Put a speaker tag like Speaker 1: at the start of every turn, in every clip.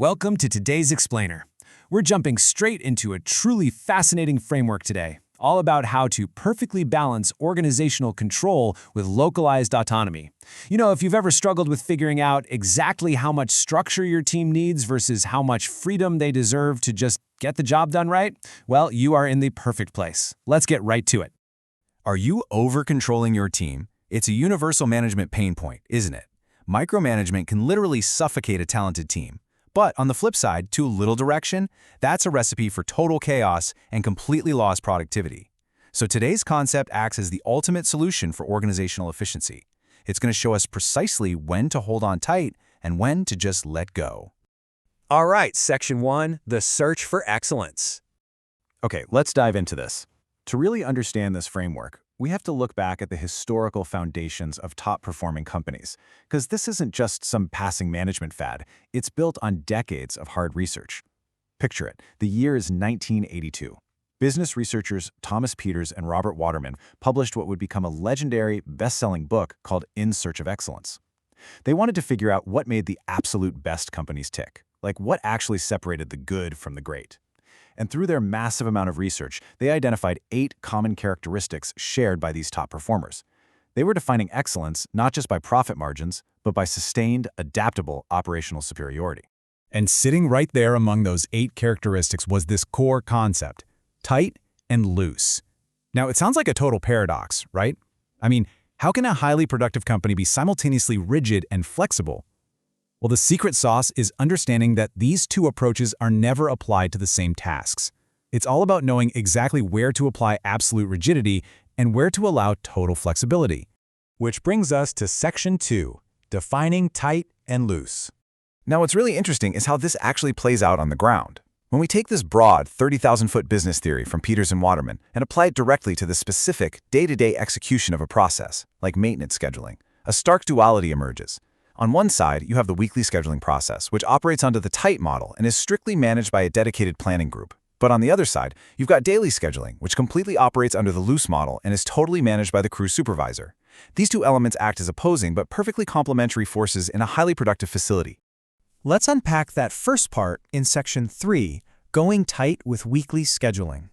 Speaker 1: Welcome to today's Explainer. We're jumping straight into a truly fascinating framework today, all about how to perfectly balance organizational control with localized autonomy. You know, if you've ever struggled with figuring out exactly how much structure your team needs versus how much freedom they deserve to just get the job done right, well, you are in the perfect place. Let's get right to it.
Speaker 2: Are you over-controlling your team? It's a universal management pain point, isn't it? Micromanagement can literally suffocate a talented team. But on the flip side, too little direction, that's a recipe for total chaos and completely lost productivity. So today's concept acts as the ultimate solution for organizational efficiency. It's going to show us precisely when to hold on tight and when to just let go.
Speaker 3: All right, Section 1, the search for excellence.
Speaker 4: Okay, let's dive into this. To really understand this framework, we have to look back at the historical foundations of top-performing companies, because this isn't just some passing management fad. It's built on decades of hard research. Picture it. The year is 1982. Business researchers Thomas Peters and Robert Waterman published what would become a legendary, best-selling book called In Search of Excellence. They wanted to figure out what made the absolute best companies tick, like what actually separated the good from the great. And through their massive amount of research, they identified 8 common characteristics shared by these top performers. They were defining excellence not just by profit margins, but by sustained, adaptable operational superiority.
Speaker 5: And sitting right there among those 8 characteristics was this core concept: tight and loose. Now, it sounds like a total paradox, right? I mean, how can a highly productive company be simultaneously rigid and flexible? Well, the secret sauce is understanding that these two approaches are never applied to the same tasks. It's all about knowing exactly where to apply absolute rigidity and where to allow total flexibility. Which brings us to Section 2, defining tight and loose.
Speaker 2: Now, what's really interesting is how this actually plays out on the ground. When we take this broad 30,000-foot business theory from Peters and Waterman and apply it directly to the specific day-to-day execution of a process, like maintenance scheduling, a stark duality emerges. On one side, you have the weekly scheduling process, which operates under the tight model and is strictly managed by a dedicated planning group. But on the other side, you've got daily scheduling, which completely operates under the loose model and is totally managed by the crew supervisor. These two elements act as opposing but perfectly complementary forces in a highly productive facility.
Speaker 6: Let's unpack that first part in Section 3, going tight with weekly scheduling.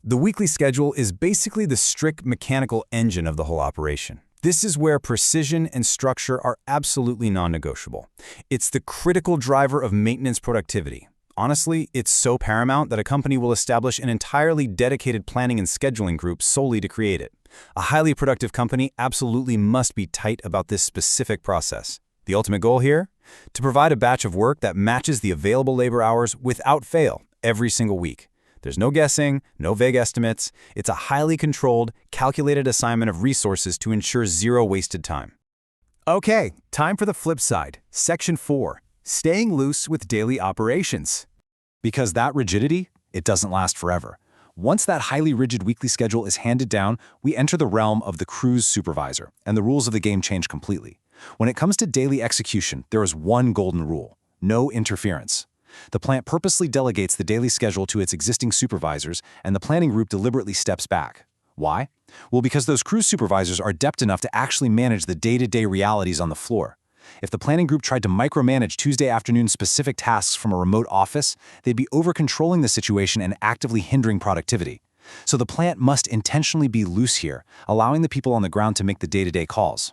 Speaker 5: The weekly schedule is basically the strict mechanical engine of the whole operation. This is where precision and structure are absolutely non-negotiable. It's the critical driver of maintenance productivity. Honestly, it's so paramount that a company will establish an entirely dedicated planning and scheduling group solely to create it. A highly productive company absolutely must be tight about this specific process. The ultimate goal here? To provide a batch of work that matches the available labor hours without fail every single week. There's no guessing, no vague estimates. It's a highly controlled, calculated assignment of resources to ensure zero wasted time.
Speaker 4: Okay, time for the flip side. Section 4, staying loose with daily operations. Because that rigidity, it doesn't last forever. Once that highly rigid weekly schedule is handed down, we enter the realm of the crew's supervisor, and the rules of the game change completely. When it comes to daily execution, there is one golden rule: no interference. The plant purposely delegates the daily schedule to its existing supervisors, and the planning group deliberately steps back. Why? Well, because those crew supervisors are adept enough to actually manage the day-to-day realities on the floor. If the planning group tried to micromanage Tuesday afternoon specific tasks from a remote office, they'd be over-controlling the situation and actively hindering productivity. So the plant must intentionally be loose here, allowing the people on the ground to make the day-to-day calls.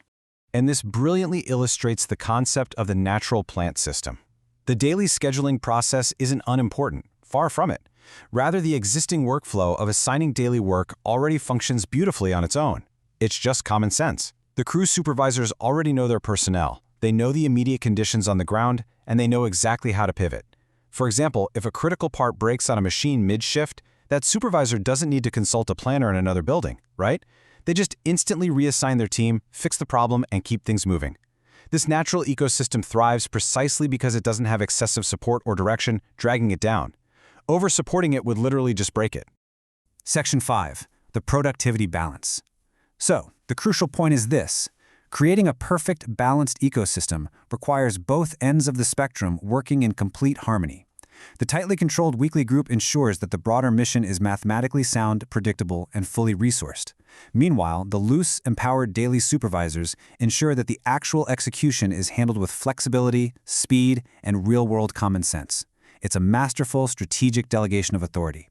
Speaker 5: And this brilliantly illustrates the concept of the natural plant system. The daily scheduling process isn't unimportant, far from it. Rather, the existing workflow of assigning daily work already functions beautifully on its own. It's just common sense. The crew supervisors already know their personnel. They know the immediate conditions on the ground, and they know exactly how to pivot. For example, if a critical part breaks on a machine mid-shift, that supervisor doesn't need to consult a planner in another building, right? They just instantly reassign their team, fix the problem, and keep things moving. This natural ecosystem thrives precisely because it doesn't have excessive support or direction dragging it down. Over-supporting it would literally just break it.
Speaker 1: Section 5, the productivity balance. So, the crucial point is this: creating a perfect, balanced ecosystem requires both ends of the spectrum working in complete harmony.
Speaker 5: The tightly controlled weekly group ensures that the broader mission is mathematically sound, predictable, and fully resourced. Meanwhile, the loose, empowered daily supervisors ensure that the actual execution is handled with flexibility, speed, and real-world common sense. It's a masterful, strategic delegation of authority.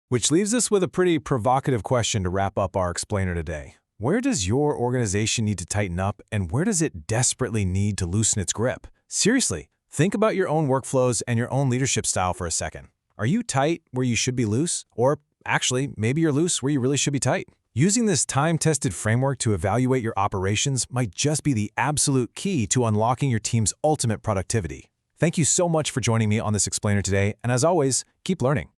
Speaker 1: Which leaves us with a pretty provocative question to wrap up our explainer today. Where does your organization need to tighten up, and where does it desperately need to loosen its grip? Seriously, think about your own workflows and your own leadership style for a second. Are you tight where you should be loose? Or actually, maybe you're loose where you really should be tight? Using this time-tested framework to evaluate your operations might just be the absolute key to unlocking your team's ultimate productivity. Thank you so much for joining me on this explainer today, and as always, keep learning.